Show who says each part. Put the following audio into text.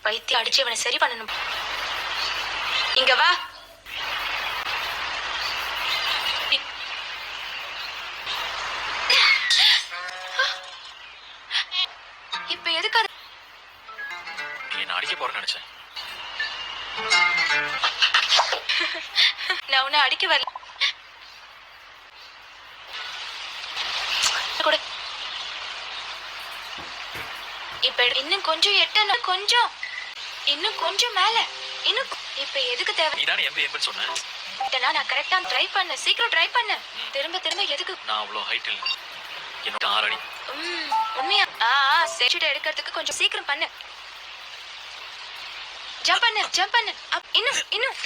Speaker 1: வைத்தியம் அடிச்சு இவனை சரி பண்ணணும். இங்க வா. இப்ப எதுக்கு
Speaker 2: என்ன அடிக்க போறேன்னு நினைச்சேன்.
Speaker 1: நான் உன்னை அடிக்க வரல. இப்ப இன்னும் கொஞ்சம் எட்டணும், கொஞ்சம் இன்னும் கொஞ்சம் மேல இன்னும். இப்ப எதுக்கு தேவை?
Speaker 2: நீதானே எம்பி சொன்ன.
Speaker 1: நான் கரெக்டா ட்ரை பண்ண, சீக்கிரம் ட்ரை பண்ண. திரும்ப திரும்ப எதுக்கு?
Speaker 2: நான் அவ்வளவு ஹைட் இல்ல, என்னோட 6 அடி.
Speaker 1: உண்மையா? செஞ்சுட்டு எடுக்கிறதுக்கு கொஞ்சம் சீக்கிரம் பண்ணு. ஜம்ப் பண்ணு, ஜம்ப் பண்ணு. இன்னும் இன்னும்